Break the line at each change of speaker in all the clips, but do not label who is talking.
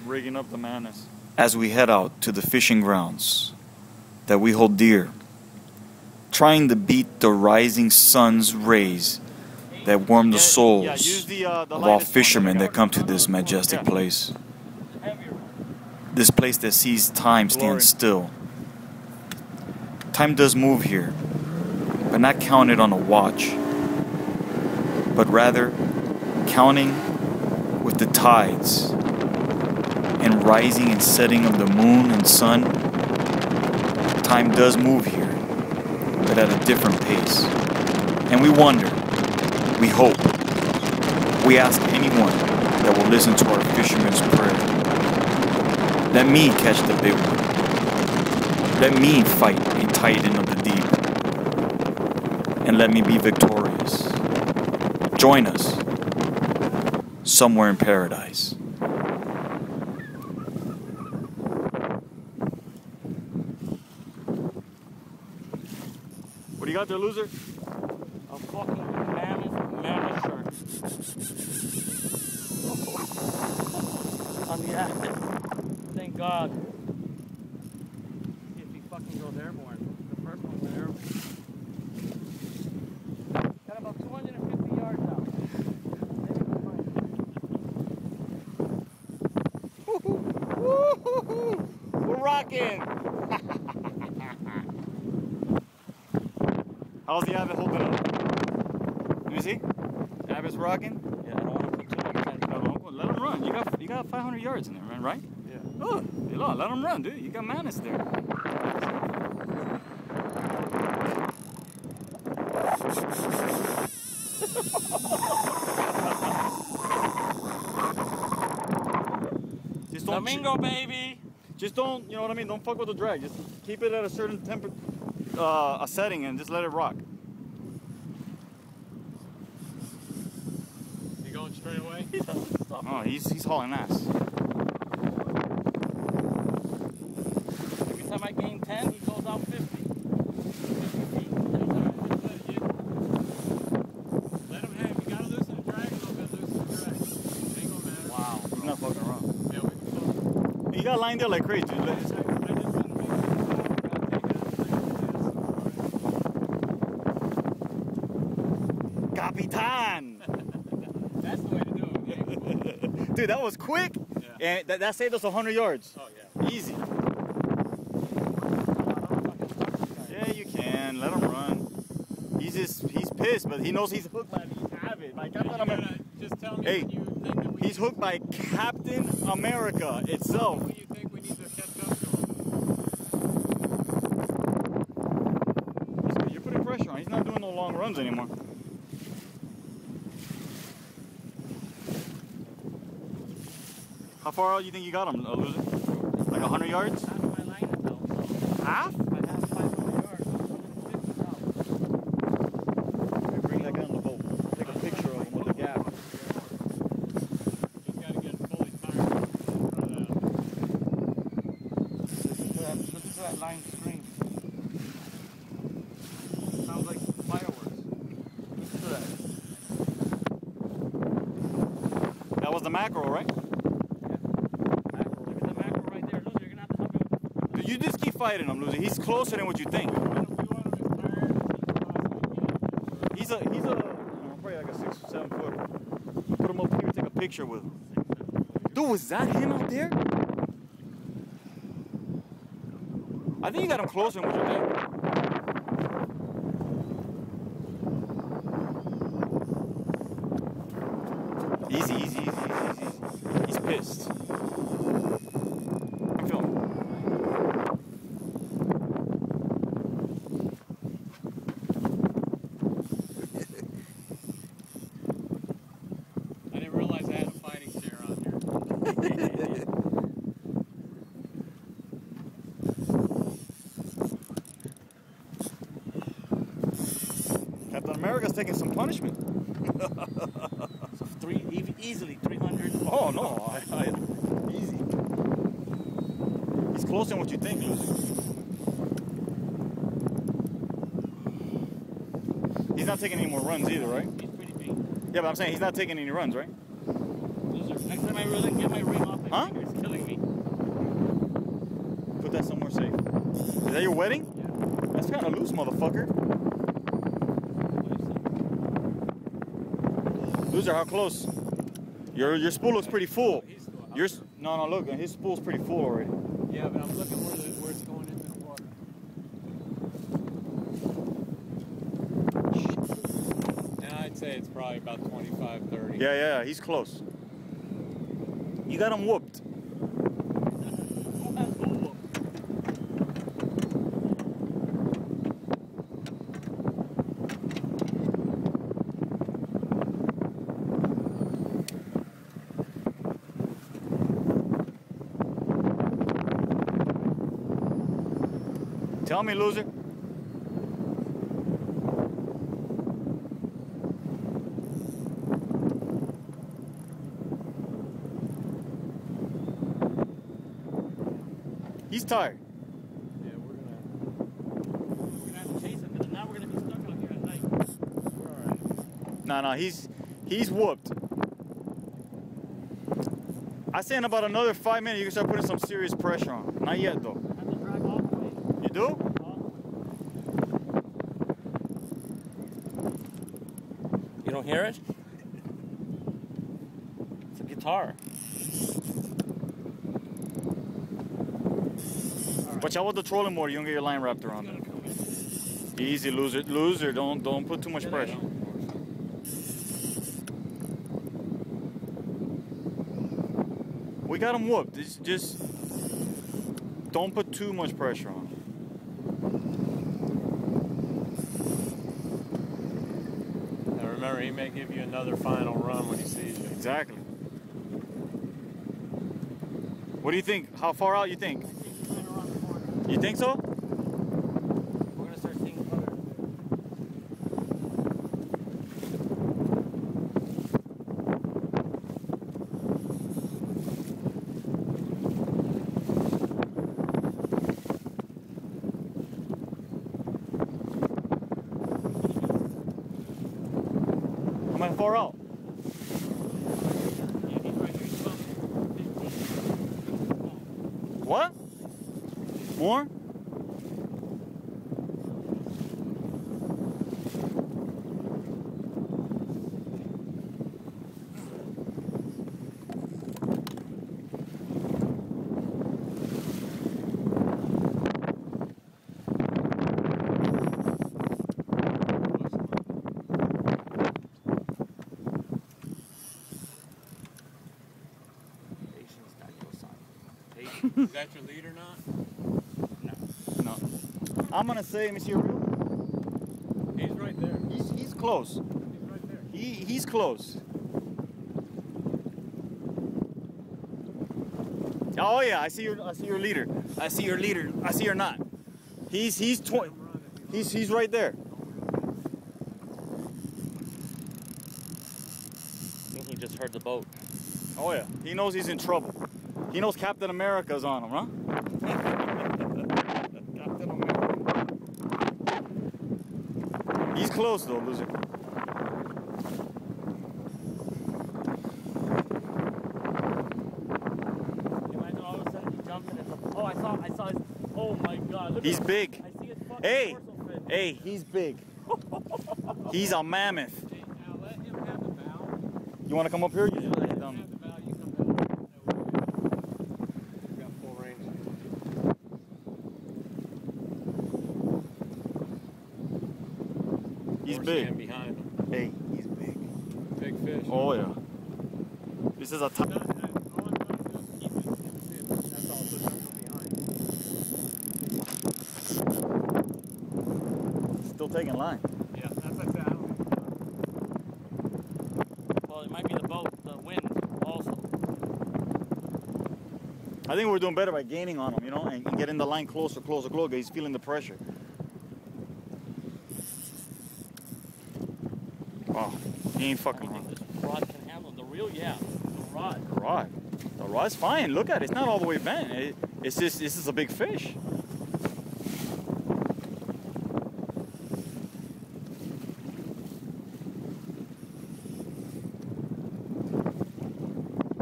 rigging up the madness.
As we head out to the fishing grounds that we hold dear, trying to beat the rising sun's rays that warm the souls of all fishermen that come to this majestic place. This place that sees time stand still. Time does move here, but not counted on a watch, but rather counting with the tides and rising and setting of the moon and sun. Time does move here, but at a different pace. And we wonder, we hope, we ask anyone that will listen to our fisherman's prayer. Let me catch the big one. Let me fight a titan of the deep. And let me be victorious. Join us somewhere in paradise.
What do you got there, loser?
A fucking mammoth shark. On the acid. Thank God. If he fucking goes airborne. The first one went airborne. Got about 250 yards out.
We're rocking! How's the Avet holding up? Let me see. Avet's rocking?
Yeah, I don't want to put too much time.
No, let him run. You got 500 yards in there, man, right?
Yeah.
Oh, let him run, dude. You got madness there. Just don't
Flamingo, baby!
Just don't, you know what I mean? Don't fuck with the drag. Just keep it at a certain a setting and just let it rock.
You going straight away?
Oh, he's hauling ass.
Every time I gain 10, he goes out 50. 50 feet. Let him have. You gotta loosen the drag a little bit. Loosen the drag. Ain't gonna matter.
Wow, he's not fucking around.
Yeah,
You got lined there like crazy, dude. Capitan!
That's the way to do it. Yeah.
Dude, that was quick.
Yeah.
And that saved us 100 yards.
Oh, yeah.
Easy. Yeah, you can. Let him run. He's pissed, but he knows he's hooked by the Avet. By Captain America.
Just tell me
Hey,
when you think that we
he's hooked by Captain America itself.
when you think we need to catch up to him.
You're putting pressure on. He's not doing no long runs anymore. How far out do you think you got him, loser? Like 100 yards?
Half my line is out, so
Half?
I have 500 yards. 150 out.
Bring that guy on the boat. Take a picture of him with the gap.
Just gotta get fully tired. Listen to that line scream. Sounds like fireworks. Listen to that.
That was the mackerel, right? You just keep fighting him, loser. He's closer than what you think. He's probably like a 6 or 7 footer. Put him up here, take a picture with him. Dude, was that him out there? I think you got him closer than what you think. Easy. He's pissed. I'm filming.
I didn't realize I had a fighting chair on here.
Captain America's taking some punishment.
So easily 300.
Oh no, easy. He's closer than what you think, loser. He's not taking any more runs either, right?
He's pretty big.
Yeah, but I'm saying he's not taking any runs, right?
Loser. Next time I really get my ring off,
Huh?
He's killing me.
put that somewhere safe. Is that your wedding?
Yeah.
That's kind of loose, motherfucker. Loser, how close? Your spool looks pretty full. Yours, no, look, his spool's pretty full already.
Yeah, but I'm looking where it's going into the water. And I'd say it's probably about 25, 30.
Yeah, he's close. You got him whooped. Tell me, loser. He's tired.
Yeah, we're gonna have to chase him, because now we're gonna be stuck out here at night. We're alright.
No, he's whooped. I say in about another 5 minutes you can start putting some serious pressure on. Not yet though.
I have to drag all the way.
You do?
You don't hear it? It's a guitar.
Watch out with the trolling motor, you don't get your line wrapped around it. Easy, loser. Loser, don't put too much pressure. We got him whooped. Just don't put too much pressure on him.
Now remember, he may give you another final run when he sees you.
Exactly. What do you think? How far out you think? You think so?
We're gonna start seeing color.
How far out?
Yeah, he's right here. He's about 15.
What? More?
Is that your lead or not?
No. I'm gonna say, let me see your reel.
He's right there.
He's close.
He's right there.
He's close. Oh yeah, I see your leader. I see your leader. I see your knot. He's right there.
I think he just heard the boat.
Oh yeah, he knows he's in trouble. He knows Captain America's on him, huh? Captain America. He's close though, loser.
Imagine all of a sudden he jumps and it's a, oh, I saw his, oh my God. Look
He's
at
big.
I see his fucking
Hey,
dorsal fin.
hey, he's big. He's a mammoth.
Hey, now let him have the bow.
You want to come up here? You
Let
just lay it
him
down.
have the bow, you come down. We got full range.
He's
Horse
big.
stand behind him.
Hey, he's big.
Big fish.
Oh yeah. This is a top.
All I'm trying to do is keep it in the fin. That's all, so don't come behind.
Still taking line.
Yeah, that's like that. I don't think well, it might be the boat, the wind also.
I think we're doing better by gaining on him, you know, and getting the line closer. He's feeling the pressure. Oh, he ain't
I
fucking
don't
wrong.
think this rod can handle the reel, yeah. The rod.
The rod's fine. Look at it. It's not all the way bent. It's just, this is a big fish.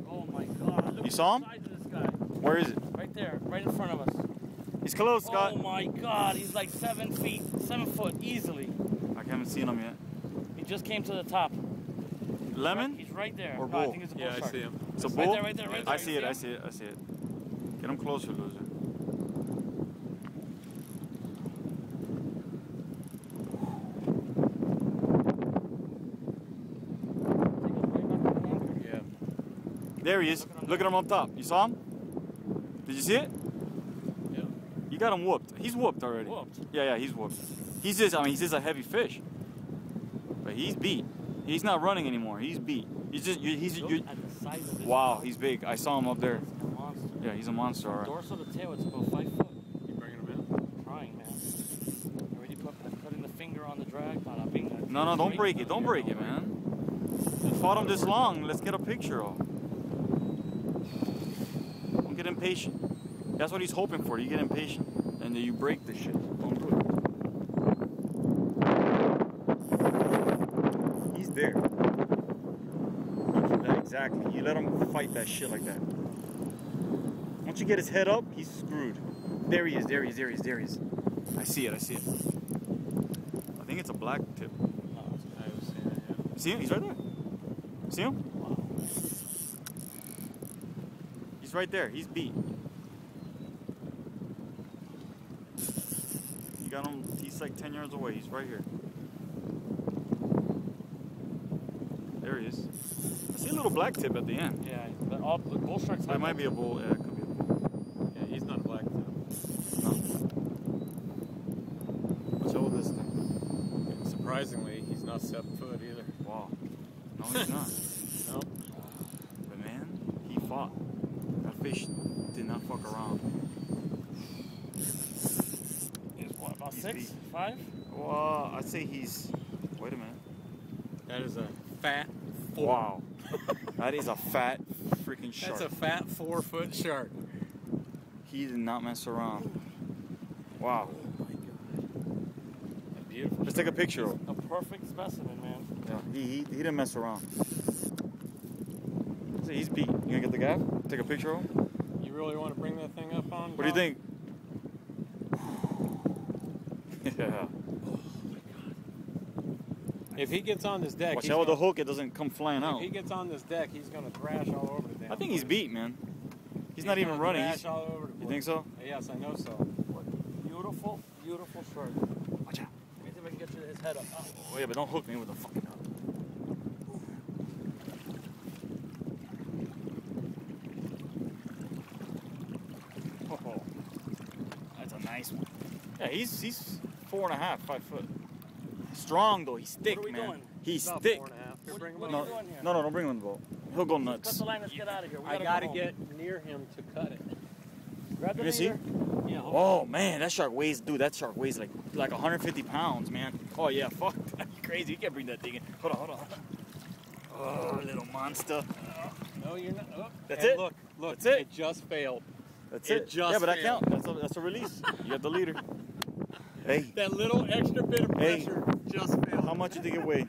Oh my God. Look
You
at
saw
the
him?
size of this guy.
Where is it?
Right there, right in front of us.
He's close, Scott.
Oh my God, he's like 7 foot easily.
I haven't seen him yet.
He just came to the top.
Lemon?
He's right there.
Or
No, I
bull?
think it's a bull
Yeah, I
shark.
see him.
It's a
Right
bull?
there, right there, right there.
I see it, I see it, I see it. Get him closer, loser.
Yeah.
There he is. Look at him up top. You saw him? Did you see it?
Yeah.
You got him whooped. He's whooped already.
Whooped?
Yeah, he's whooped. He's just, I mean, he's just a heavy fish. But he's beat. He's not running anymore. He's beat. He's just,
Look at the size of this.
wow, he's big. I saw him up there.
He's a monster.
Yeah, he's a monster, all right.
Dorsal to tail, it's about 5 foot.
You bringing him in?
I'm trying, man. Already putting the finger on the drag. Not being
No, don't break it. Don't break it, man. You fought him this long. Let's get a picture of. Don't get impatient. That's what he's hoping for. You get impatient. And then you break the shit. Don't do it. He's there. Exactly. You let him fight that shit like that. Once you get his head up, he's screwed. There he is. There he is. There he is. There he is. I see it. I see it. I think it's a black tip.
I was seeing it, yeah.
See him? He's right there. See him? He's right there. He's beat. You got him. He's like 10 yards away. He's right here. There he is. I see a little black tip at the end.
Yeah, but all the bull sharks have
That might be a bull. Yeah, it could be a bull.
Yeah, he's not a black tip.
No. What's all this thing?
Surprisingly, he's not 7 foot either.
Wow. No, he's not.
No.
But man, he fought. That fish did not fuck around.
He's what, about
He's
6,
beat.
5?
Well, I'd say he's. Wait a minute.
That is a fat 4.
Wow. That is a fat freaking shark.
That's a fat 4-foot shark.
He did not mess around. Wow.
Oh my God. A beautiful
Let's take a picture of him.
A perfect specimen, man.
Yeah, he didn't mess around. See, he's beat. You gonna get the gaff? Take a picture of him?
You really want to bring that thing up on?
What do you think? Yeah.
If he gets on this deck,
Watch
he's
out with the
gonna-
hook, it doesn't come flying
If
out.
he gets on this deck, he's going to thrash all over the damn
I think he's
place.
beat, man. He's not even
gonna
running.
Thrash
He's,
all over the place.
you think so?
Yes, I know so.
Beautiful, beautiful shark.
Watch out.
Let me see if I can get his head up.
Oh, yeah, but don't hook me with the fucking hook. Oh, that's a nice one. Yeah, he's 4.5, 5 foot. Strong though, he's thick,
What are we
man.
doing?
He's
About
thick.
4.5. Here,
What-
bring him
what
up.
are you doing here?
No, don't bring him in the boat. He'll go
Cut
nuts.
the line, let's get out of here. We
I
gotta
got to
go home.
get near him to cut it.
Grab the
You see?
leader. Yeah, hold
Oh man, that shark weighs, dude. That shark weighs like 150 pounds, man. Oh yeah, fuck. That's crazy. You can't bring that thing in. Hold on, hold on. Oh, little monster.
No, you're not. Oh.
That's
And
it?
Look,
That's it?
It just failed.
That's
It
it.
just
yeah, but that
failed.
counts. That's a release. You got the leader. Hey,
That little extra bit of
Hey.
pressure just failed.
how much you think it weighed?